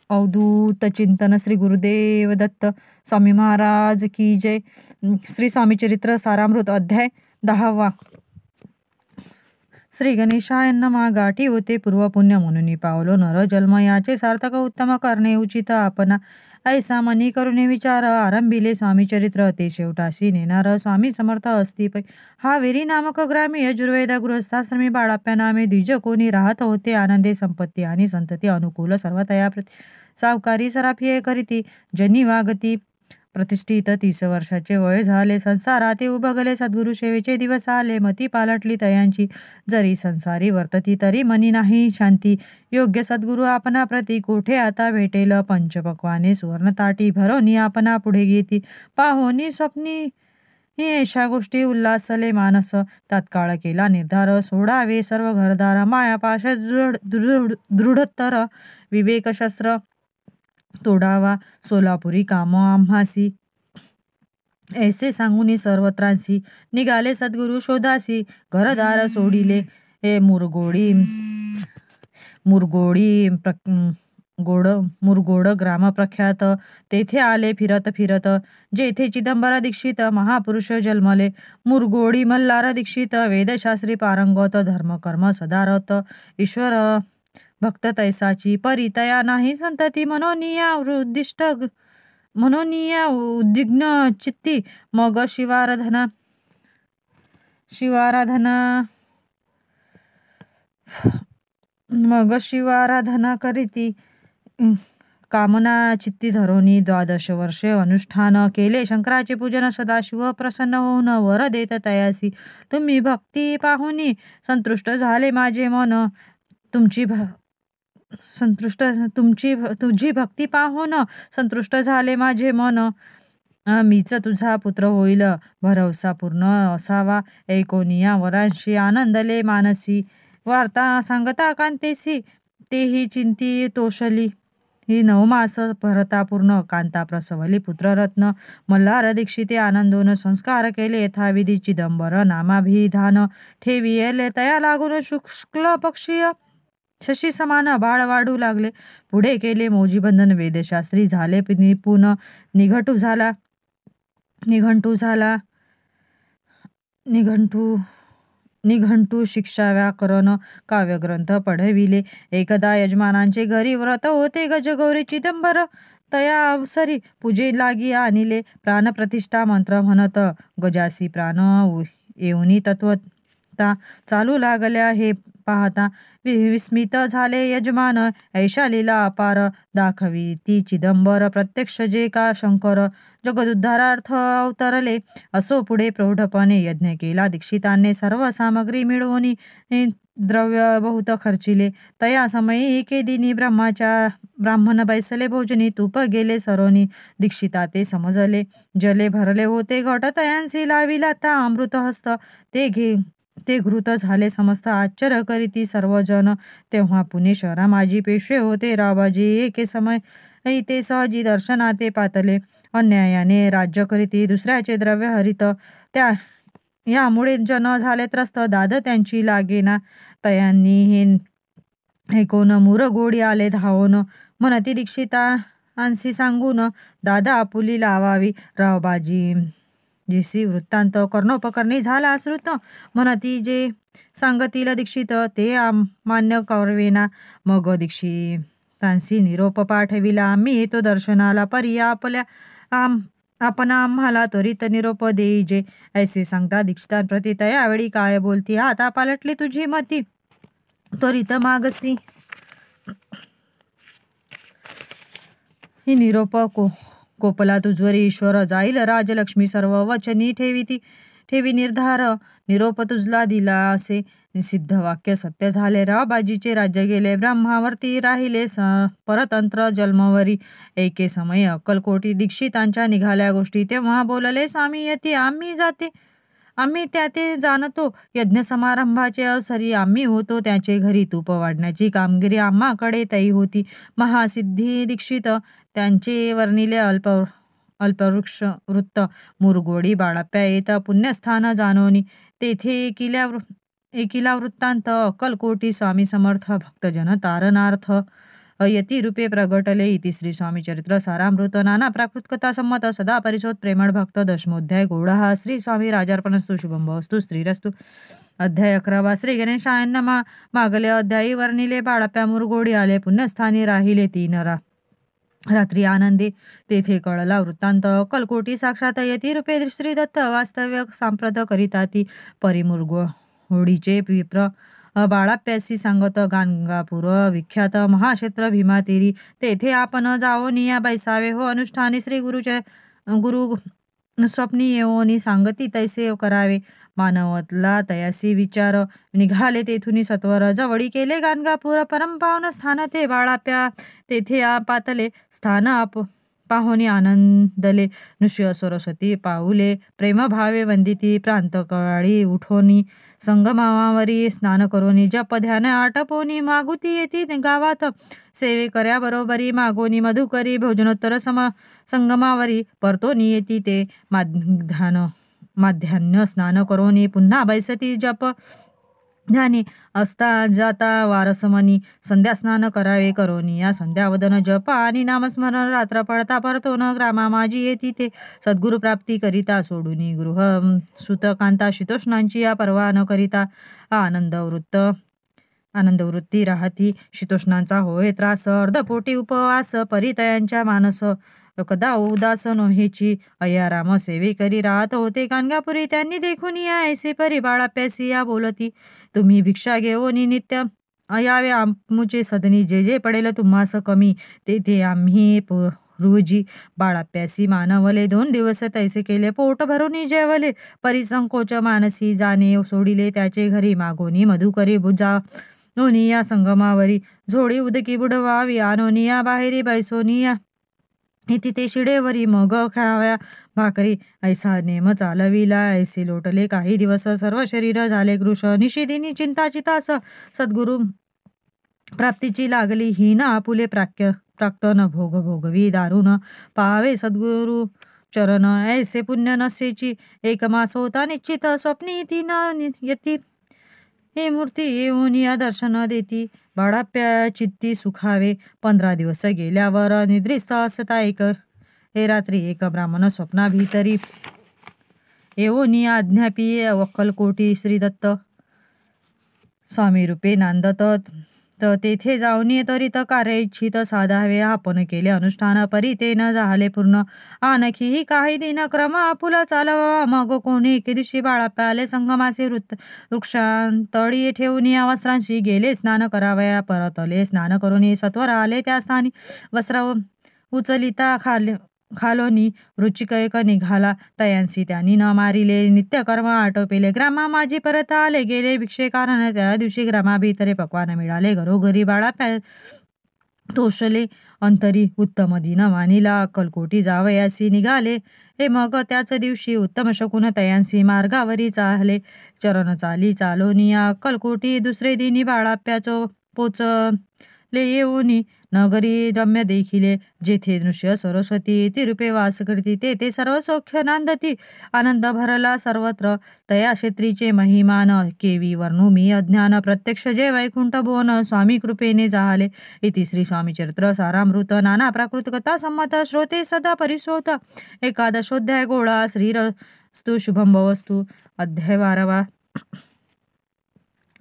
अवधूत चिंतन श्री गुरुदेव दत्त स्वामी महाराज की जय। श्री स्वामी चरित्र सारामृत अध्याय 10वा। श्री गणेशाय नमः। गाठी होते पूर्व पुण्य म्हणून पावलो नर जन्म, याचे सार्थक उत्तम करणे उचित आपणा। ऐसा मनी करुणे विचार, आरंभिले स्वामी चरित्र ते शेवटाशी नेणार स्वामी समर्थ असती पै। हा वेरी नामक ग्रामी यजुर्वेद गृहस्थाश्रमी बाळाप्या नामे द्विज कोणी राहत होते। आनंदे संपत्ती आणि संतती अनुकूल सर्व तया प्रती। सावकारी सराफिये करीती जनी वागती प्रतिष्ठित 30 वर्षाचे वय झाले। संसारात उभगले सद्गुरु सेवेचे दिवस आले। मती पालटली तयांची, जरी संसारी वर्तती तरी मनी नाही शांती। योग्य सद्गुरु आपणा प्रती कोठे आता भेटेल। पंचपक्वाने सुवर्ण ताटी भरोनी आपणा पुढे घेती। पाहोनी स्वप्नी अशा गोष्टी उल्हासले मानस। तात्काळ केला निर्धार, सोडावे सर्व घरदार। मायापाश दृढतर विवेकशस्त्र तोडावा। सोलापुरी काम आम्हासी, ऐसे सांगूनी सर्वत्रांसी। निघाले सद्गुरु शोधासी, घरदार सोडिले मुरगोड ग्राम प्रख्यात। तेथे आले फिरत फिरत, जेथे चिदंबर दीक्षित महापुरुष जन्मले। मुरगोडी मल्हार दीक्षित, वेदशास्त्री पारंगत। धर्मकर्म सदारत, ईश्वर भक्त तैसाची। परितया नाही संतती, मनोनिया उद्विग्न चित्ती। मग शिवाराधना करीती। कामना चित्ती धरोनी 12 वर्षे अनुष्ठान केले। शंकराचे पूजन सदाशिव प्रसन्न होऊन वर देत तयासी। तुम्ही भक्ती पाहुनी संतुष्ट झाले माझे मन। तुझी भक्ती पाहून संतुष्ट झाले माझे मन। मीच तुझा पुत्र होईल, भरवसा पूर्ण असावा। ऐकोनिया वरांशी आनंदले मानसी। वार्ता सांगता कांतेसी, तेही चिंती तोषली। ही 9 मास भरता पूर्ण, कांता प्रसवली पुत्ररत्न। मल्हार दीक्षिते आनंदोन संस्कार केले यथाविधी। चिदंबर नामाभिधान ठेविले तया लागून। शुक्ल पक्षीय शशी समान बाळ वाढू लागले। पुढे केले मौजीबंधन, वेदशास्त्री झाले निपुण। निघंटू शिक्षा व्याकरण काव्यग्रंथ पढविले। एकदा यजमानांचे घरी व्रत होते गजगौरी। चिदंबर तया अवसरी पूजे लागी आणिले। प्राणप्रतिष्ठा मंत्र म्हणत गजासी प्राण येऊनी तत्वता चालू लागल्या। हे पाहता विस्मित झाले यजमान, ऐशा लीला अपार दाखवी ती चिदंबर। प्रत्यक्ष जे का शंकर जगदुद्धारार्थ अवतरले। असो पुढे प्रौढपणे यज्ञ केला दीक्षितांनी। सर्व सामग्री मिळवून द्रव्य बहुत खर्चिले। तया समयी एके दिनी ब्राह्मण बैसले भोजनी। तूप गेले सरोनी, दीक्षिता ते समजले। जले भरले होते घट, तयांसी लाविला ता अमृत हस्त। ते घृत झाले समस्त, आश्चर्य करीती सर्वजन। तेव्हा पुणे शहरा माजी पेशवे होते रावबाजी। एके समय ते सहजी दर्शनाते पातले। अन्यायाने राज्य करीती दुसऱ्याचे द्रव्य हरित। यामुळे जन झाले त्रस्त, दाद त्यांची लागेना। तयांनी हे ऐकून मुरगोडी आले धावून। म्हणती दीक्षितांसी सांगून, दादा आपुली लावावी रावबाजी। जिसी वृत्तांत कर्णोपकर्णी झाला श्रुत। म्हणती जे सांगतील दीक्षित, ते मान्य करवेना। मग दीक्षितांसी निरोप पाठविला, आम्ही येतो दर्शनाला। परी आपण आम्हाला त्वरित निरोप देईजे। ऐसे सांगता दीक्षितांप्रती तयावेळी काय बोलती। आता पालटली तुझी मती, त्वरित मागसी। ही निरोप कोपला तुझवरी ईश्वर, जाईल राजलक्ष्मी सर्व वचनी ठेवी निर्धार। निरोप तुझला दिला असे सिद्ध वाक्य सत्य झाले। रावबाजीचे राज्य गेले, ब्रह्मावर्ती राहिले परतंत्र जन्मवरी। एके समय अक्कलकोटी दीक्षितांच्या निघाल्या गोष्टी। तेव्हा बोलले स्वामी यती, आम्ही त्याते जाणतो। यज्ञ समारंभाचे अवसरी आम्ही होतो त्याचे घरी। तूप वाढण्याची कामगिरी आम्हाकडे तई होती। महासिद्धी दीक्षित त्यांचे वर्णिले अल्पवृक्ष वृत्त। मुरगोडी बाळाप्या येत पुण्यस्थान जानोनी। तेथे एकिला वृत्तांत अक्कलकोटी स्वामी समर्थ भक्तजन तारणार्थ। यती रूपे प्रगटले. इति श्री स्वामी चरित्र सारामृत नाना प्राकृत कथा संमत सदा परिशोध प्रेमळ भक्त दशमोध्याय. गौडा श्री स्वामी राजार्पणस्तु शुभम भवस्तु श्रीरस्तु. अध्याय 11. श्री गणेशायन मागले अध्यायी वर्णिले. बाळाप्या मुरगोडी आले पुण्यस्थानी राहिले 3 रात्री आनंदी. तेथे कळला वृत्तांत. कलकोटी साक्षात यती रूपे श्रीदत्त वास्तव्य सांप्रत करिता ती परिमुरगोडीचे विप्र बाळाप्यासी सांगत. गाणगापूर विख्यात महाक्षेत्र भीमातीरी तेथे आपण जाओनिया बैसावे हो अनुष्ठानी. श्री गुरु स्वप्नी येऊनी सांगती तैसे करावे. मानवतला तयासी विचार निघाले तेथुनी सत्वर. जवळी केले गाणगापूर परमपावन स्थान ते. बाळाप्या तेथे पातले स्थान पाहुनी आनंदले. नृष्य सरस्वती पाऊले प्रेमभावे वंदिती. प्रांतकाळी उठोनी संगमावरी स्नान करोनी. जप ध्यान आटपोनी मागुती येती गावात. सेवे कर्याबरोबरी मागोनी मधुकरी. भोजनोत्तर संगमावरी परतोनी येती ते. माध्यान्ह स्नान करोनी पुन्हा बैसती. जप ध्यानी असता जाता वारसमनी. संध्या स्नान करावे करोनी. या संध्यावदन जप आणि नामस्मरण. रात्र पडता परतोन ग्रामा माझी येती ते. सद्गुरु प्राप्ती करिता सोडूनी गृह सुतकांता. शीतोष्णांची या पर्वा न करिता आनंदवृत्ती राहती. शीतोष्णांचा होय त्रास. अर्धपोटी उपवास परितयांच्या मानस. कदा उदास नोहेची अय्याराम सेवे करी राहत होते गाणगापुरी. त्यांनी देखून या ऐसे परी बाळाप्यासी या बोलती. तुम्ही भिक्षा घेऊनी नित्य यावे आमुचे सदनी. जे जे पडेल तुम्हास कमी तेथे आम्ही रोजी. बाळाप्यासी मानवले 2 दिवस तैसे केले. पोट भरूनी जेवले परिसंकोच मानसी. जाणे सोडिले त्याचे घरी. मागोनी मधुकरी बुजा नोनी या संगमावरी. झोडी उदकी बुडवावी आणोनी या बाहेरी. बैसोनिया इति ते शिडेवरी. मग खाव्या भाकरी. ऐसा नेम चालविला. ऐसे लोटले काही दिवस. सर्व शरीर झाले कृश. निशिदिनी चिंताचितास. सद्गुरु प्राप्तीची लागली हीन. आपुले प्राक्तन भोगवी दारुण. पाहावे सद्गुरु चरण ऐसे पुण्य नसेची. 1 मास होता निश्चित. स्वप्नी ती न यती हे मूर्ती येऊन या दर्शन देती. बाळाप्या चित्ती सुखावे. 15 दिवस गेल्यावर निद्रिस्त असता हे रात्री एक ब्राह्मण स्वप्नाभितरी येऊन आज्ञापी. अक्कलकोटी श्रीदत्त स्वामी रूपे नांदत. तेथे जाऊन त्वरित कार्य इच्छित साधावे. आपण केले अनुष्ठान परी ते न झाले पूर्ण. आणखीही काही दिन क्रम आपुला चालवा. मग कोणी एके दिवशी बाळाप्या आले संगमासे. वृक्षांतळी ठेवून वस्त्रांशी गेले स्नान करावया. परतले स्नान करून सत्वर आले त्या स्थानी. वस्त्र उचलिता खालोनी रुचिकैक निघाला. तयांसी त्यांनी न मारिले. नित्यकर्म आटोपेले. ग्रामा माझी परत आले गेले भिक्षे कारण. त्या दिवशी ग्रामाभितरे पक्वान मिळाले. घरोघरी बाळाप्या तोषले अंतरी. उत्तम दिन मानिला. अक्कलकोटी जावयासी निघाले. हे मग त्याच दिवशी उत्तम शकुन तयांसी मार्गावरी चालले. चरण चाली चालोनिया अक्कलकोटी. दुसरे दिनी बाळाप्याचो पोचले येऊनी. नगरी रम्य देखिले. जेथे नृष्य सरस्वती तिरुपे वास करती. तेथे सर्व सौख्य नांदती. आनंद भरला सर्वत्र. तया क्षेत्रीचे महिमान केवी वर्णू मी अज्ञान. प्रत्यक्ष जे वैकुंठ भुवन स्वामी कृपेने जाहले. इति श्री स्वामी चरित्र सारामृत नाना प्राकृत कथा संमत. श्रोते सदा परिशोध. 11 गोळा. श्रीरस्तु शुभम भवस्तु. अध्याय 12.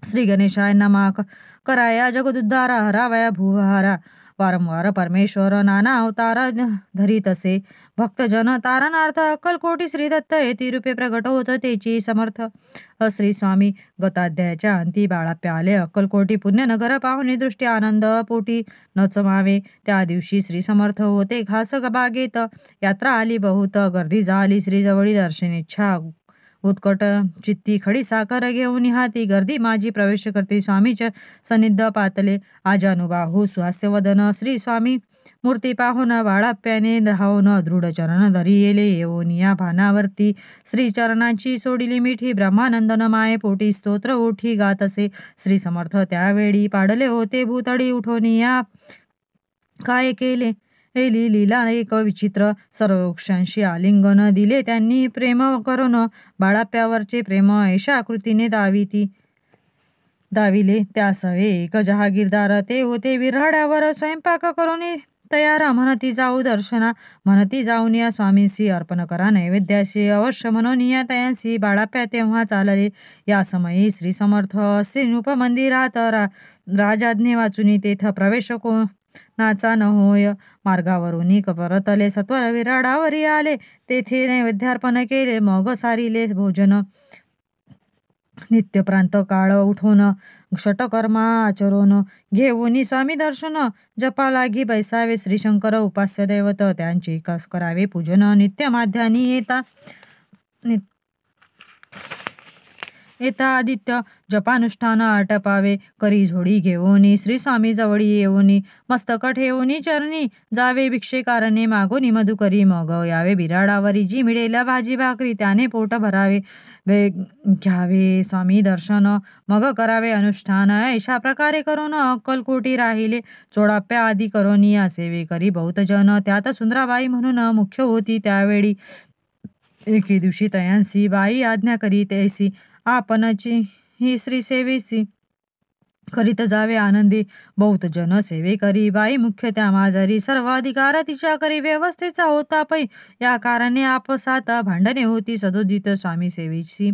श्री गणेशाय नमः. कराया जगदुद्धारा. हरावया भूहारा. वारंवार परमेश्वर नाना अवतार धरीत असे. भक्तजन तारणार्थ अक्कलकोटी श्रीदत्त येती रूपे प्रगट होत तेची समर्थ. श्री स्वामी गताध्यायाच्या अंती बाळाप्या आले अक्कलकोटी. पुण्यनगर पाहुणे दृष्टी आनंद पोटी नचमावे. त्या दिवशी श्री समर्थ होते खास बागेत. यात्रा आली बहुत. गर्दी झाली श्रीजवळी. दर्शनेच्छा उत्कट चित्ती. खडी साखर घेऊन हाती. गर्दी माझी प्रवेश करते. स्वामीच्या सन्निध पातले. आजानुबाहू सुहास्यवदन. श्री स्वामी मूर्ती पाहून बाळाप्याने धावून दृढ चरण धरी येले. येऊन या भानावरती श्री चरणाची सोडिली मिठी. ब्रह्मानंदन माये पोटी स्तोत्र उठी गात असे. श्री समर्थ त्यावेळी पाडले होते भूतळी उठून. या काय केले लीला एक विचित्र. सर्व वृक्षांशी आलिंगन दिले त्यांनी प्रेम करून. बाळाप्यावरचे प्रेम ऐशा कृतीने दाविती. दाविले त्यासवे एक जहागीरदार ते होते विऱ्हाड्यावर स्वयंपाक करून तयार म्हणती जाऊ दर्शना म्हणती जाऊन या स्वामींसी अर्पण करा नैवेद्याशी अवश्य म्हणून या तयांसी बाळाप्या तेव्हा चालले. या समयी श्री समर्थ श्रीरूप मंदिरात राजाज्ञे वाचून तेथ प्रवेश कोणाचा न होय. मार्गावरून परतले सत्वर विराडावरी आले तेथे नैवेद्यार्पण केले मग सारिले भोजन. नित्यप्रांत काळ उठून षटकर्मा आचरून घेऊन स्वामी दर्शन जपा लागी बैसावे. श्रीशंकर उपास्य दैवत त्यांचे कस करावे पूजन. नित्य माध्यानी येता आदित्य जपानुष्ठान आटपावे. करी झोडी घेऊन श्री स्वामी जवळी येऊन मस्तक ठेवून चरणी जावे. भिक्षेकारणे मागोनी मधुकरी मग यावे बिराडावरी. जी मिळेल भाजी भाकरी त्याने पोट भरावे. घ्यावे स्वामी दर्शन मग करावे अनुष्ठान. अशा प्रकारे करून अक्कलकोटी राहिले. चोडाप्या आदी करून या सेवे करी बहुत जन. त्यात सुंदराबाई म्हणून मुख्य होती त्यावेळी. एके दिवशी तयांसी बाई आज्ञा करी तैसी आपणची ही श्री सेवेसी करीत जावे आनंदी. बहुत जन सेवे करी बाई मुख्य त्या माजरी. सर्व अधिकार तिच्या करी व्यवस्थेचा होता पै. या कारणे आपसात भांडणे होती सदोदित स्वामी सेवेची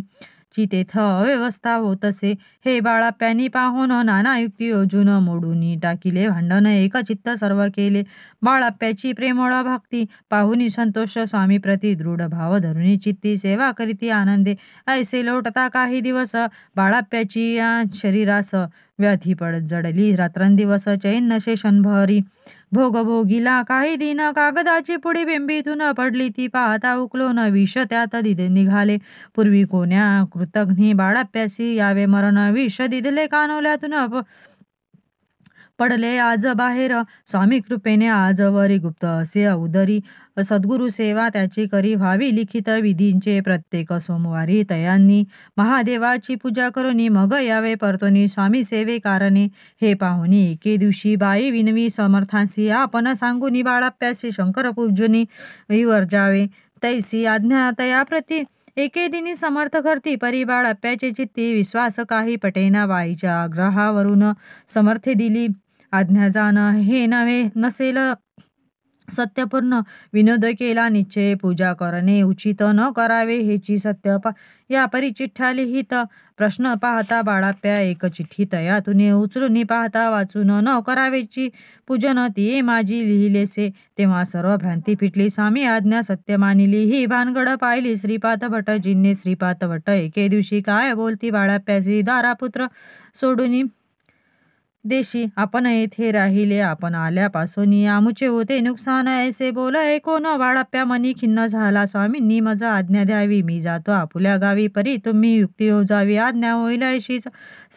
ची तेथ अव्यवस्था होतसे. हे बाळाप्यानी पाहून नाना युक्ती योजून मोडून टाकिले भांडण. एक चित्त सर्व केले बाळाप्याची प्रेमळ भक्ती पाहुनी संतोष स्वामी प्रति दृढ भाव धरुणी चित्ती सेवा करीती आनंदे. ऐसे लोटता काही दिवस बाळाप्याची शरीरास व्याधी पडत जडली. रात्रंदिवस चैन नशे क्षणभरी भोग भोगिला. काही दिन कागदाची पुडी बिंबीतून पडली ती पाहता उकलोन विष त्यात निघाले. पूर्वी कोण्या कृतघ्नी बाळाप्यासी यावे मरण. विष दिधले कानोल्यातून पडले आज बाहेर. स्वामी कृपेने आजवरी गुप्त असे उदरी. सद्गुरु सेवा त्याची करी व्हावी लिखित विधींचे. प्रत्येक सोमवारी तयांनी महादेवाची पूजा करून मग यावे परतोनी स्वामी सेवे कारणे. हे पाहुनी एके दिवशी बाई विनवी समर्थांसी आपण सांगूनी बाळाप्यासी शंकर पूजनी वर्जावे. तैसी आज्ञा तयाप्रती एके दिनी समर्थ करती परी बाळाप्याचे चित्ती विश्वास काही पटेना. बाईच्या आग्रहावरून समर्थे दिली आज्ञा जाण. हे नव्हे नसेल सत्यपूर्ण विनोद केला निश्चय. पूजा करणे उचित न करावे हेची सत्य या परी चिठ्ठ्या लिहित. प्रश्न पाहता बाळाप्या एक चिठ्ठी तयातून उचलून पाहता वाचून न करावेची पूजन ती माझी लिहिलेसे. तेव्हा सर्व भ्रांती फिटली. स्वामी आज्ञा सत्य मानिली. ही भानगड पाहिली श्रीपाद भटजींनी. श्रीपाद भट एके दिवशी काय बोलती बाळाप्यासी. दारापुत्र सोडून देशी आपण येथे राहिले. आपण आल्यापासून आमुचे होते नुकसान ऐसे बोल ऐकून बाळाप्या मनी खिन्न झाला. स्वामींनी मजा आज्ञा द्यावी मी जातो आपुल्या गावी. परी तुम्ही युक्ती हो जावी आज्ञा होईल अशीच.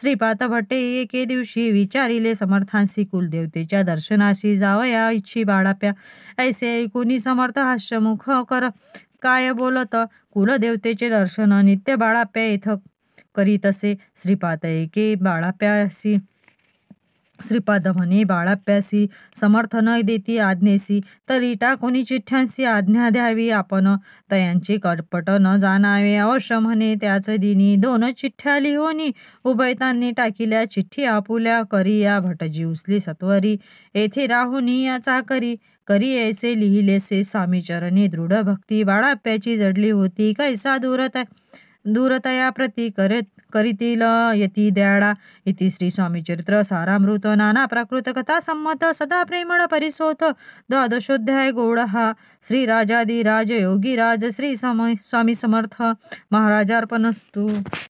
श्रीपाद भट्टे एके दिवशी विचारिले समर्थांसी कुलदेवतेच्या दर्शनाशी जावया इच्छी बाळाप्या. ऐसे ऐकून समर्थ हास्यमुख कर काय बोलत. कुलदेवतेचे दर्शन नित्य बाळाप्या येथ करीतसे. श्रीपाद एके बाळाप्यासी श्रीपाद म्हणे बाळाप्यासी समर्थ न देती आज्ञेसी. तरी टाकोनी चिठ्ठ्यांसी आज्ञा द्यावी आपण. तयांचे कटपट न जाणावे अवश्य म्हणे त्याच दिनी. दोन चिठ्ठ्या लिहोनी उभयतांनी टाकिल्या चिठ्ठी आपुल्या करी. या भटजी उचली सत्वरी येथे राहुनी याचा करी ऐसे लिहिलेसे. स्वामीचरणी दृढ भक्ती बाळाप्याची जडली होती. कैसा दूरतया प्रती करीतील यती द्याडा. इति श्री स्वामी चरित्र सारामृत नाना प्राकृत कथा संमत सदा प्रेमळ परिसोत. द्वादशोध्याय गौड हा. श्री राजाधिराज योगीराज श्री स्वामी समर्थ महाराजार्पणस्तु.